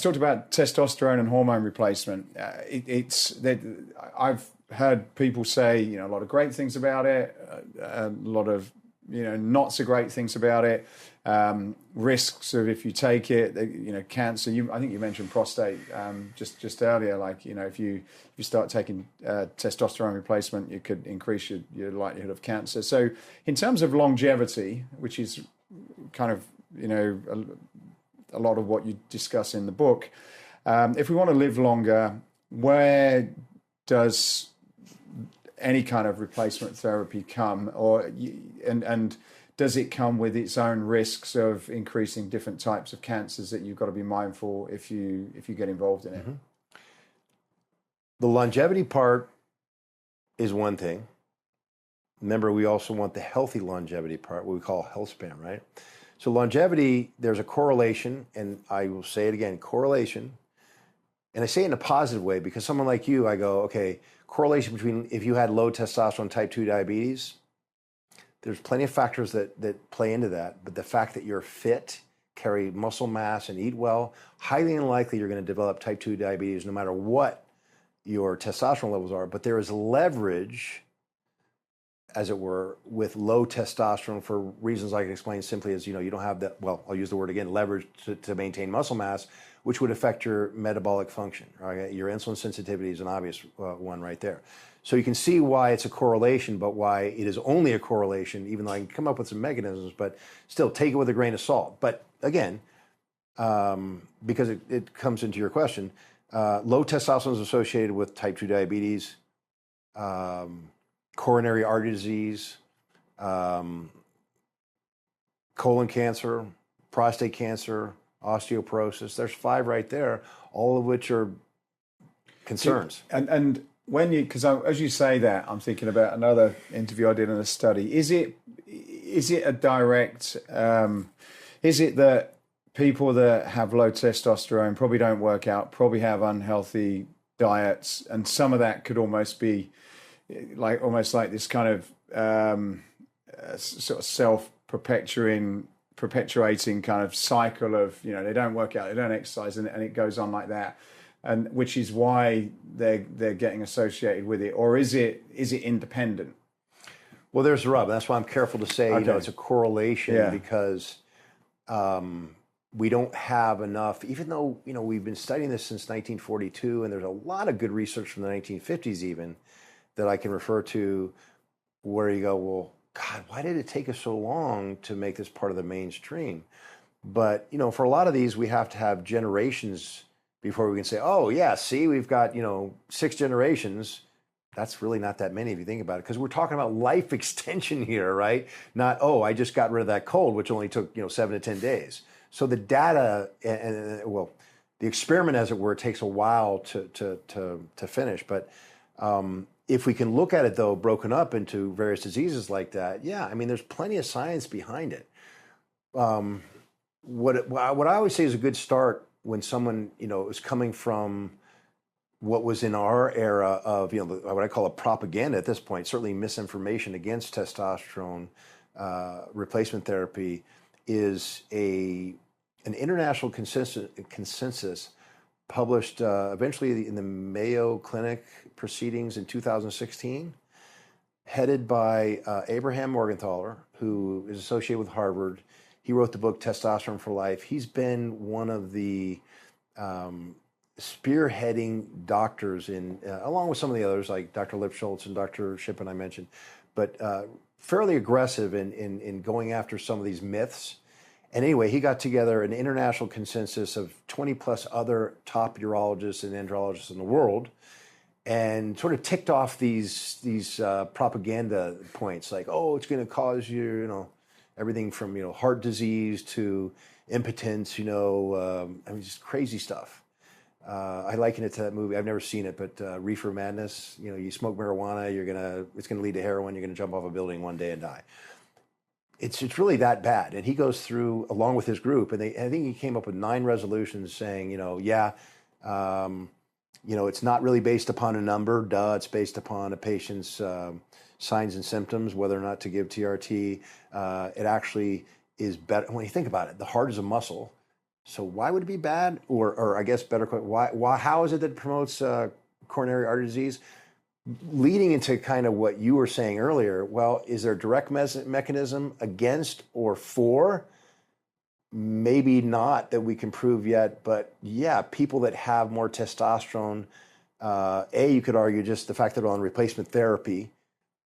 talked about testosterone and hormone replacement. It's that I've heard people say, a lot of great things about it, a lot of, not so great things about it. Risks of if you take it, cancer. I think you mentioned prostate just earlier. Like, if you start taking testosterone replacement, you could increase your likelihood of cancer. So, in terms of longevity, which is kind of a lot of what you discuss in the book, if we want to live longer, where does any kind of replacement therapy come, and does it come with its own risks of increasing different types of cancers that you've got to be mindful if you get involved in it? Mm-hmm. The longevity part is one thing. Remember, we also want the healthy longevity part, what we call health span, right? So longevity, there's a correlation, and I will say it again, correlation. And I say it in a positive way because someone like you, I go, okay, correlation between if you had low testosterone type 2 diabetes, there's plenty of factors that play into that. But the fact that you're fit, carry muscle mass, and eat well, highly unlikely you're going to develop type 2 diabetes no matter what your testosterone levels are. But there is leverage, as it were, with low testosterone for reasons I can explain simply as, you don't have that, well, I'll use the word again, leverage to maintain muscle mass, which would affect your metabolic function, right? Your insulin sensitivity is an obvious one right there. So you can see why it's a correlation, but why it is only a correlation, even though I can come up with some mechanisms, but still take it with a grain of salt. But again, because it comes into your question, low testosterone is associated with type 2 diabetes, coronary artery disease, colon cancer, prostate cancer, osteoporosis. There's 5 right there, all of which are concerns. And when because as you say that, I'm thinking about another interview I did in a study. Is it a direct? Is it that people that have low testosterone probably don't work out, probably have unhealthy diets, and some of that could almost be almost like this kind of sort of self-perpetuating kind of cycle of, they don't work out, they don't exercise, and it goes on like that, and which is why they're getting associated with it, or is it independent? Well, there's the rub. That's why I'm careful to say, okay. It's a correlation because we don't have enough, even though, we've been studying this since 1942, and there's a lot of good research from the 1950s even that I can refer to where you go, well, God, why did it take us so long to make this part of the mainstream? But, for a lot of these, we have to have generations before we can say, oh, yeah, see, we've got, 6 generations. That's really not that many if you think about it, because we're talking about life extension here, right? Not, oh, I just got rid of that cold, which only took, 7 to 10 days. So the data, the experiment, as it were, takes a while to finish. But if we can look at it, though, broken up into various diseases like that, there's plenty of science behind it. What I always say is a good start when someone, is coming from what was in our era of, what I call a propaganda at this point, certainly misinformation against testosterone replacement therapy, is an international consensus published eventually in the Mayo Clinic proceedings in 2016, headed by Abraham Morgenthaler, who is associated with Harvard. He wrote the book Testosterone for Life. He's been one of the spearheading doctors in, along with some of the others like Dr. Lipschultz and Dr. Shippen I mentioned, but fairly aggressive in going after some of these myths. And anyway, he got together an international consensus of 20 plus other top urologists and andrologists in the world, and sort of ticked off these propaganda points like, oh, it's going to cause you, everything from heart disease to impotence, just crazy stuff. I liken it to that movie. I've never seen it, but Reefer Madness. You smoke marijuana, it's gonna lead to heroin. You're gonna jump off a building one day and die. It's really that bad. And he goes through along with his group, and I think he came up with 9 resolutions saying, it's not really based upon a number. It's based upon a patient's signs and symptoms, whether or not to give TRT. It actually is better when you think about it. The heart is a muscle. So why would it be bad? Or I guess better, why, how is it that it promotes coronary artery disease? Leading into kind of what you were saying earlier, well, is there a direct mechanism against or for? Maybe not that we can prove yet, but yeah, people that have more testosterone, you could argue just the fact that they're on replacement therapy,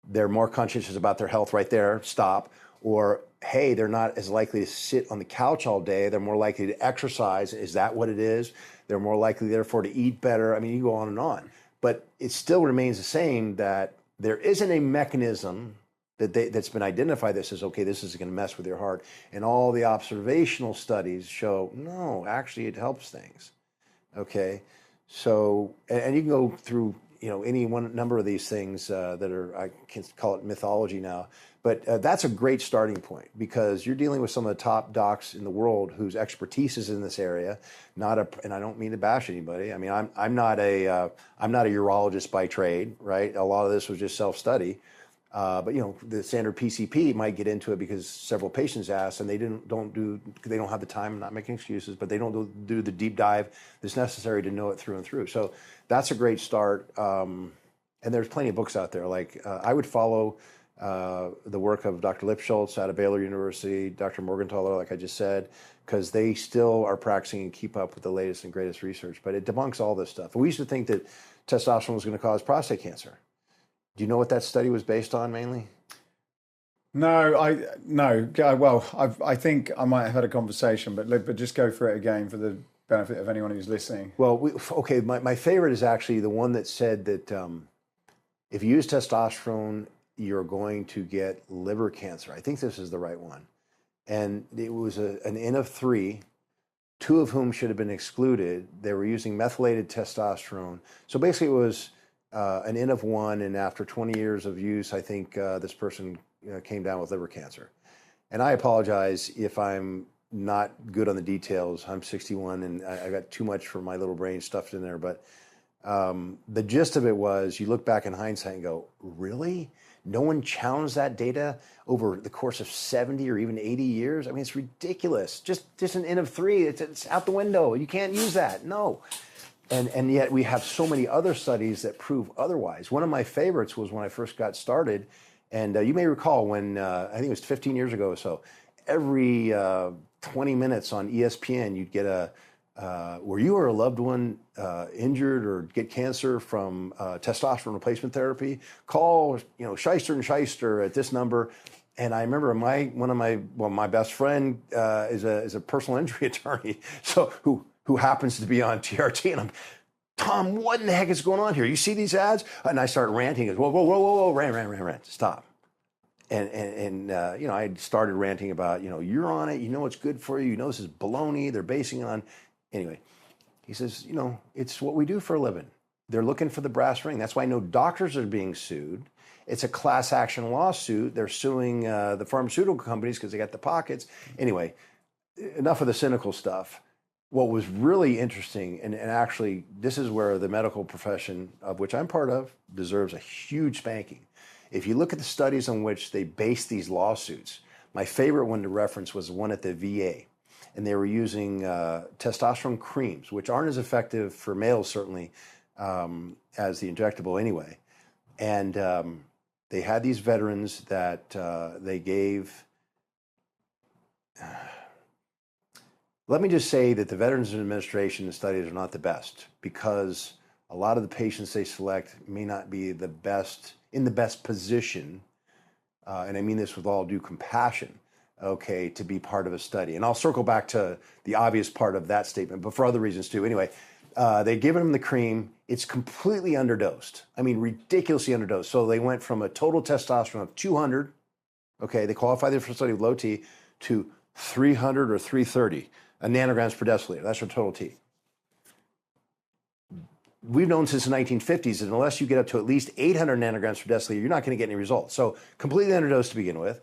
they're more conscientious about their health right there, stop. Or, hey, they're not as likely to sit on the couch all day. They're more likely to exercise. Is that what it is? They're more likely, therefore, to eat better. I mean, you go on and on. But it still remains the same that there isn't a mechanism that's been identified that says, okay, this is going to mess with your heart. And all the observational studies show, no, actually it helps things. Okay, so, and you can go through, any one number of these things that are, I can call it mythology now, but that's a great starting point because you're dealing with some of the top docs in the world whose expertise is in this area. And I don't mean to bash anybody. I mean, I'm not a urologist by trade, right? A lot of this was just self-study. But the standard PCP might get into it because several patients asked, and they don't have the time. I'm not making excuses, but they don't do the deep dive that's necessary to know it through and through. So that's a great start. And there's plenty of books out there. Like I would follow the work of Dr. Lipschultz out of Baylor University, Dr. Morgenthaler, like I just said, because they still are practicing and keep up with the latest and greatest research. But it debunks all this stuff. And we used to think that testosterone was going to cause prostate cancer. Do you know what that study was based on mainly? No. Well, I think I might have had a conversation, but just go through it again for the benefit of anyone who's listening. Well, okay. My favorite is actually the one that said that if you use testosterone, you're going to get liver cancer. I think this is the right one. And it was an N of 3, 2 of whom should have been excluded. They were using methylated testosterone. So basically it was an N of 1, and after 20 years of use, I think this person came down with liver cancer. And I apologize if I'm not good on the details. I'm 61, and I got too much for my little brain stuffed in there. But the gist of it was, you look back in hindsight and go, really? No one challenged that data over the course of 70 or even 80 years? I mean, it's ridiculous. Just an N of 3, it's out the window. You can't use that. No. And yet we have so many other studies that prove otherwise. One of my favorites was when I first got started. And you may recall when, I think it was 15 years ago or so, every 20 minutes on ESPN, you'd get were you or a loved one injured or get cancer from testosterone replacement therapy? Call, Shyster and Shyster at this number. And I remember my best friend is a personal injury attorney, so who happens to be on TRT, and I'm, Tom, what in the heck is going on here? You see these ads? And I start ranting. Whoa, rant, stop. And I started ranting about, you're on it, it's good for you, this is baloney, they're basing it on. Anyway, he says, it's what we do for a living. They're looking for the brass ring. That's why no doctors are being sued. It's a class action lawsuit. They're suing the pharmaceutical companies because they got the pockets. Anyway, enough of the cynical stuff. What was really interesting, and actually this is where the medical profession, of which I'm part of, deserves a huge spanking. If you look at the studies on which they base these lawsuits, my favorite one to reference was one at the VA. And they were using testosterone creams, which aren't as effective for males, certainly, as the injectable anyway. And they had these veterans that they gave... Let me just say that the Veterans Administration studies are not the best, because a lot of the patients they select may not be in the best position, and I mean this with all due compassion, okay, to be part of a study. And I'll circle back to the obvious part of that statement, but for other reasons too. Anyway, they'd given them the cream. It's completely underdosed. I mean, ridiculously underdosed. So they went from a total testosterone of 200, okay, they qualified for a study with low T, to 300 or 330 nanograms per deciliter. That's your total T. We've known since the 1950s that unless you get up to at least 800 nanograms per deciliter, you're not going to get any results. So completely underdosed to begin with.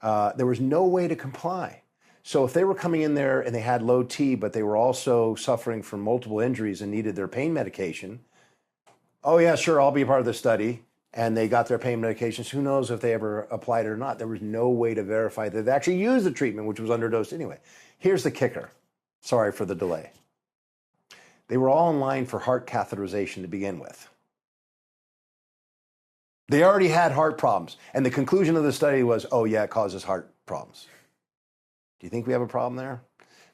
There was no way to comply. So if they were coming in there and they had low T, but they were also suffering from multiple injuries and needed their pain medication, oh yeah, sure, I'll be a part of the study. And they got their pain medications. Who knows if they ever applied it or not? There was no way to verify that they actually used the treatment, which was underdosed anyway. Here's the kicker. Sorry for the delay. They were all in line for heart catheterization to begin with. They already had heart problems. And the conclusion of the study was, oh yeah, it causes heart problems. Do you think we have a problem there?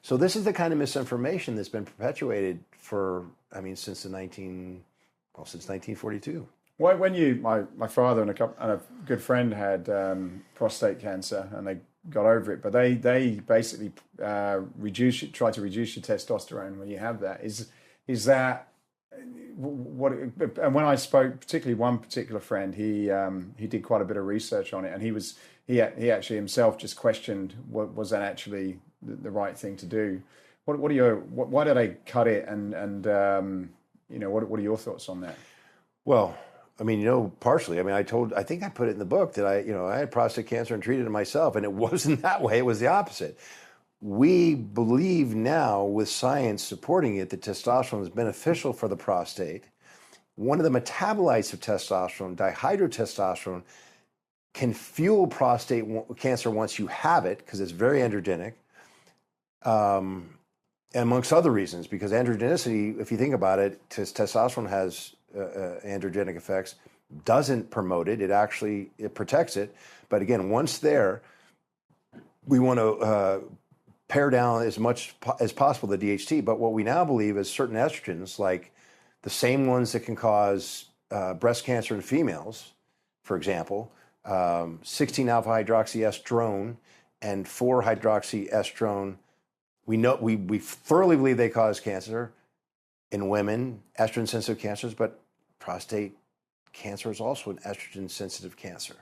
So this is the kind of misinformation that's been perpetuated for, since 1942. When my father and a good friend had prostate cancer, and they got over it, but they basically try to reduce your testosterone when you have that. Is that what? And when I spoke, particularly one particular friend, he did quite a bit of research on it, and he actually himself just questioned, was that actually the right thing to do? Why did they cut it? And what are your thoughts on that? Well, partially. I think I put it in the book that I had prostate cancer and treated it myself, and it wasn't that way. It was the opposite. We believe now, with science supporting it, that testosterone is beneficial for the prostate. One of the metabolites of testosterone, dihydrotestosterone, can fuel prostate cancer once you have it, because it's very androgenic, amongst other reasons, because androgenicity, if you think about it, testosterone has androgenic effects, doesn't promote it. It protects it. But again, once there, we want to pare down as much as possible the DHT. But what we now believe is certain estrogens, like the same ones that can cause breast cancer in females, for example, 16-alpha-hydroxyestrone and 4-hydroxyestrone, we thoroughly believe they cause cancer in women, estrogen-sensitive cancers, but prostate cancer is also an estrogen-sensitive cancer.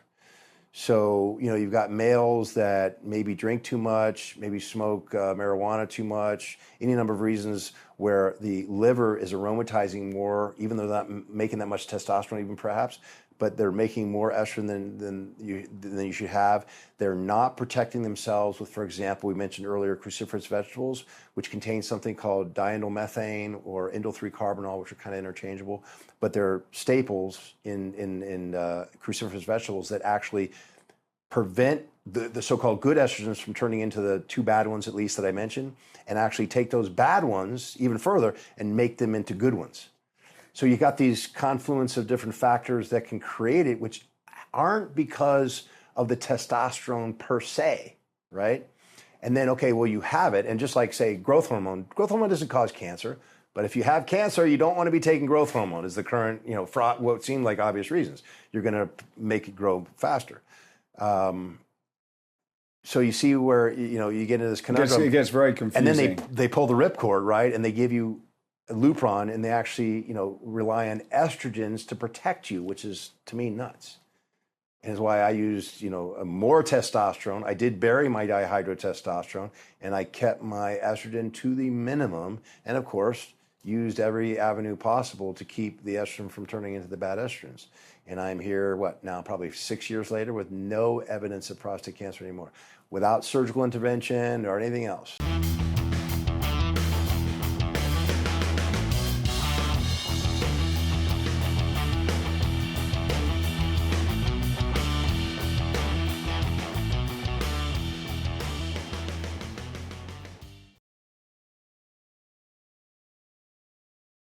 So, you've got males that maybe drink too much, maybe smoke marijuana too much, any number of reasons where the liver is aromatizing more, even though they're not making that much testosterone even perhaps, but they're making more estrogen than you should have. They're not protecting themselves with, for example, we mentioned earlier, cruciferous vegetables, which contain something called diindolylmethane or indole-3-carbinol, which are kind of interchangeable, but they're staples in cruciferous vegetables that actually prevent the so-called good estrogens from turning into the two bad ones, at least, that I mentioned, and actually take those bad ones even further and make them into good ones. So you got these confluence of different factors that can create it, which aren't because of the testosterone per se, right? And then, okay, well, you have it, and just like, say, growth hormone doesn't cause cancer, but if you have cancer, you don't want to be taking growth hormone, is the current, for what seemed like obvious reasons. You're going to make it grow faster. So you see where, you get into this conundrum. It gets very confusing. And then they pull the ripcord, right? And they give you Lupron, and they actually, rely on estrogens to protect you, which is, to me, nuts. And is why I used, more testosterone. I did bury my dihydrotestosterone, and I kept my estrogen to the minimum, and of course, used every avenue possible to keep the estrogen from turning into the bad estrogens. And I'm here, now probably 6 years later, with no evidence of prostate cancer anymore, without surgical intervention or anything else.